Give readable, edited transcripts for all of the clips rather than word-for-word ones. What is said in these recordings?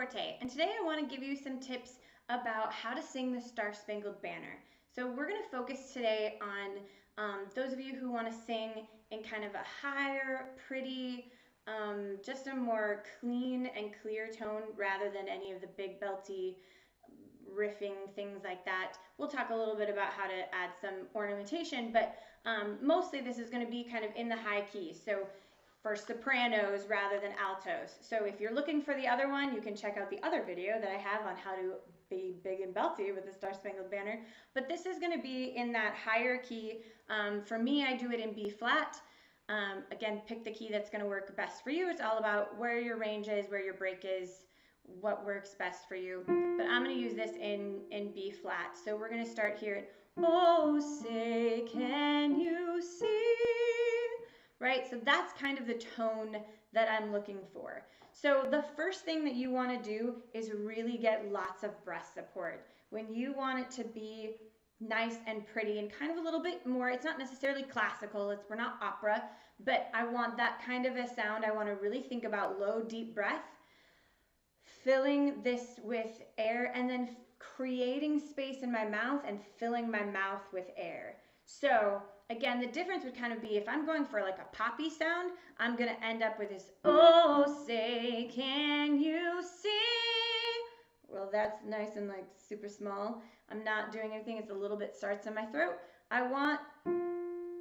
Forte, and today I want to give you some tips about how to sing the Star Spangled Banner. So we're going to focus today on those of you who want to sing in kind of a higher, pretty, just a more clean and clear tone rather than any of the big belty riffing things like that. We'll talk a little bit about how to add some ornamentation, but mostly this is going to be kind of in the high key. So for sopranos rather than altos. So if you're looking for the other one, you can check out the other video that I have on how to be big and belty with the Star Spangled Banner. But this is going to be in that higher key. For me, I do it in B flat. Again, pick the key that's going to work best for you. It's all about where your range is, where your break is, what works best for you. But I'm going to use this in B flat. So we're going to start here at, oh, say, can you see? Right? So that's kind of the tone that I'm looking for. So the first thing that you want to do is really get lots of breath support. When you want it to be nice and pretty and kind of a little bit more, it's not necessarily classical, we're not opera, but I want that kind of a sound. I want to really think about low, deep breath, filling this with air, and then creating space in my mouth and filling my mouth with air. So again, the difference would kind of be if I'm going for like a poppy sound, I'm going to end up with this, oh, say, can you see? Well, that's nice and like super small. I'm not doing anything. It's a little bit starts in my throat. I want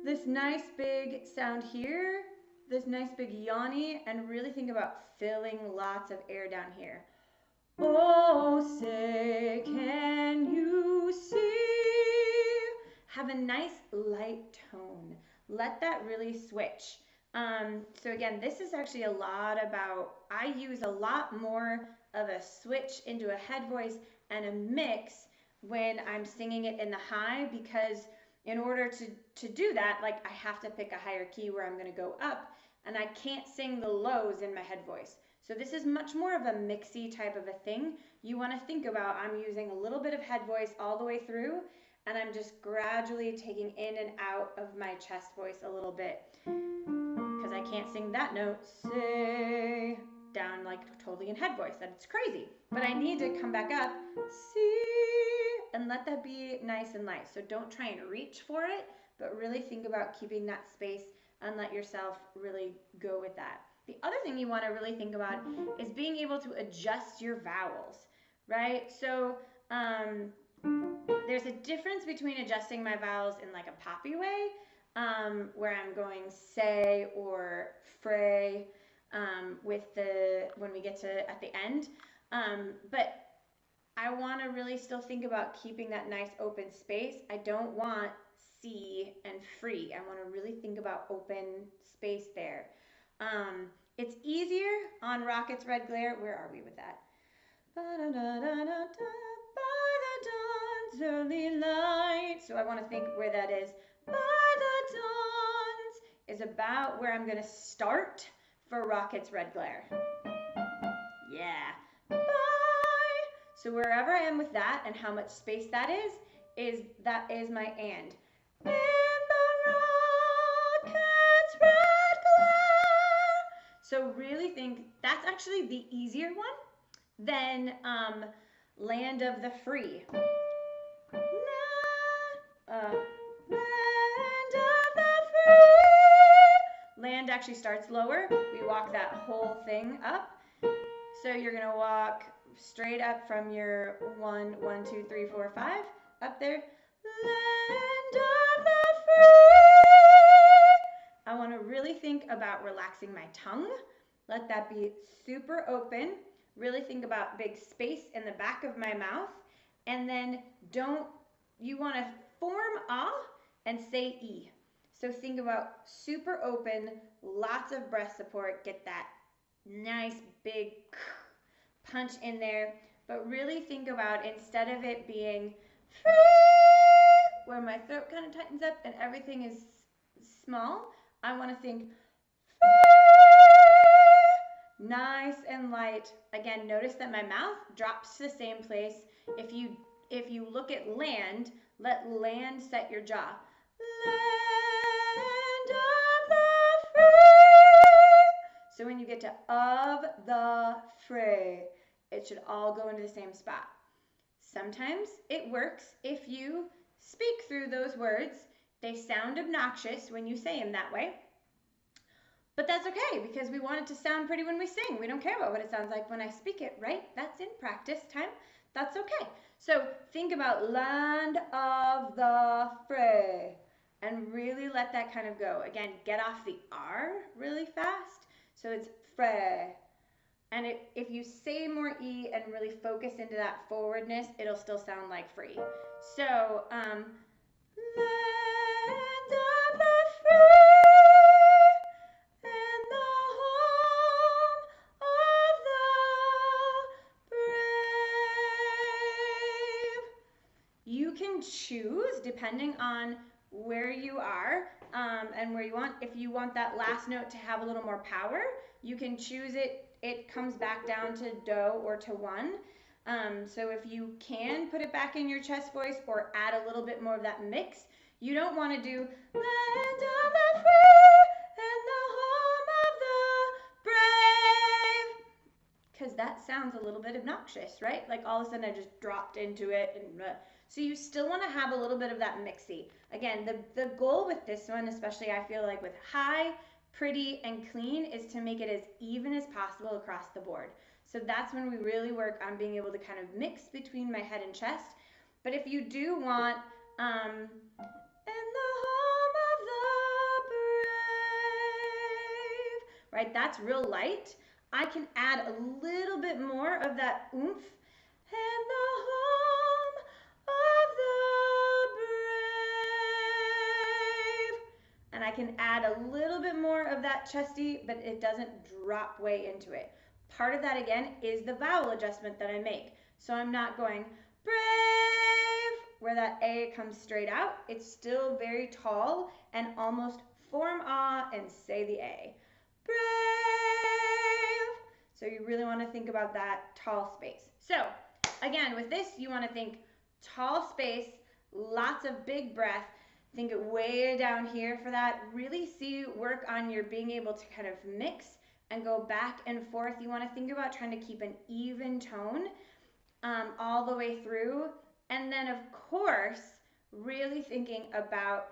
this nice big sound here, this nice big yawny, and really think about filling lots of air down here. Oh, say, can you see? Have a nice light tone. Let that really switch. So again, this is actually a lot about, I use a lot more of a switch into a head voice and a mix when I'm singing it in the high, because in order to do that, like I have to pick a higher key where I'm going to go up, and I can't sing the lows in my head voice. So this is much more of a mixy type of a thing. You want to think about, I'm using a little bit of head voice all the way through, and I'm just gradually taking in and out of my chest voice a little bit, because I can't sing that note, say, down like totally in head voice. That's crazy. But I need to come back up, see, and let that be nice and light. So don't try and reach for it, but really think about keeping that space and let yourself really go with that. The other thing you want to really think about is being able to adjust your vowels, right? So there's a difference between adjusting my vowels in like a poppy way, where I'm going say or fray when we get to at the end. But I want to really still think about keeping that nice open space. I don't want see and free. I want to really think about open space there. It's easier on Rocket's Red Glare. Where are we with that? By the dawn's early light. So I want to think where that is. By the dawn's is about where I'm going to start for Rocket's Red Glare. Yeah. Bye. So wherever I am with that and how much space that is my and. In the Rocket's Red Glare. So really think that's actually the easier one than Land of the Free. Land of the Free. Land actually starts lower. We walk that whole thing up. So you're going to walk straight up from your 1, 1, 2, 3, 4, 5, up there. Land of the Free. I want to really think about relaxing my tongue. Let that be super open. Really think about big space in the back of my mouth. And then you want to form ah and say e. So think about super open, lots of breath support, get that nice big punch in there, but really think about, instead of it being free, where my throat kind of tightens up and everything is small, I want to think free, nice and light. Again, notice that my mouth drops to the same place. If you look at land, let land set your jaw. Land of the free. So when you get to of the fray, It should all go into the same spot. Sometimes it works if you speak through those words. They sound obnoxious when you say them that way. But that's okay, because we want it to sound pretty when we sing. We don't care about what it sounds like when I speak it, right? That's in practice time. That's okay. So think about land of the free and really let that kind of go. Again, get off the R really fast. So it's free. And if you say more E and really focus into that forwardness, it'll still sound like free. So, land of the free and the home of the brave. You can choose, depending on where you are and where you want. If you want that last note to have a little more power, you can choose it. It comes back down to do or to one. So if you can put it back in your chest voice or add a little bit more of that mix, you don't want to do land of the free and the home of the brave, because that sounds a little bit obnoxious, right? Like all of a sudden I just dropped into it. And so you still want to have a little bit of that mixy. Again, the goal with this one, especially I feel like with high, pretty, and clean, is to make it as even as possible across the board. So that's when we really work on being able to kind of mix between my head and chest. But if you do want in the home of the brave, right, that's real light. I can add a little bit more of that oomph. In the home of the brave. And I can add a little bit more of that chesty, but it doesn't drop way into it. Part of that, again, is the vowel adjustment that I make. So I'm not going brave, where that A comes straight out. It's still very tall and almost form ah and say the A. Brave. So you really want to think about that tall space. So again, with this, you want to think tall space, lots of big breath. Think it way down here for that. Really work on your being able to kind of mix and go back and forth. You want to think about trying to keep an even tone all the way through. And then, of course, really thinking about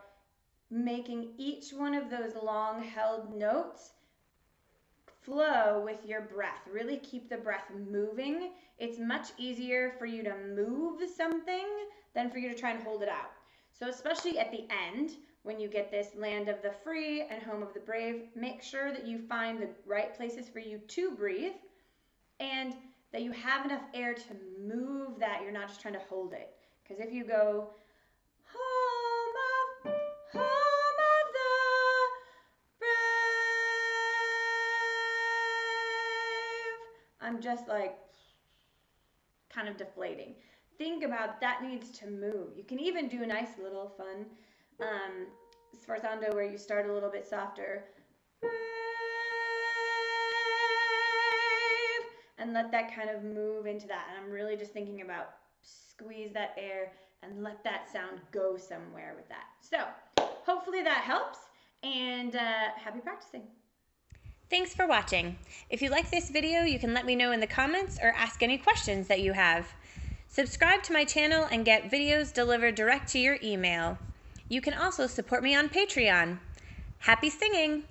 making each one of those long held notes flow with your breath. Really keep the breath moving. It's much easier for you to move something than for you to try and hold it out. So especially at the end, when you get this land of the free and home of the brave, make sure that you find the right places for you to breathe and that you have enough air to move that. You're not just trying to hold it. Because if you go home of the brave, I'm just like kind of deflating. Think about that needs to move. You can even do a nice little fun sforzando where you start a little bit softer. And let that kind of move into that. And I'm really just thinking about squeeze that air and let that sound go somewhere with that. So hopefully that helps, and happy practicing. Thanks for watching. If you like this video, you can let me know in the comments or ask any questions that you have. Subscribe to my channel and get videos delivered direct to your email. You can also support me on Patreon. Happy singing!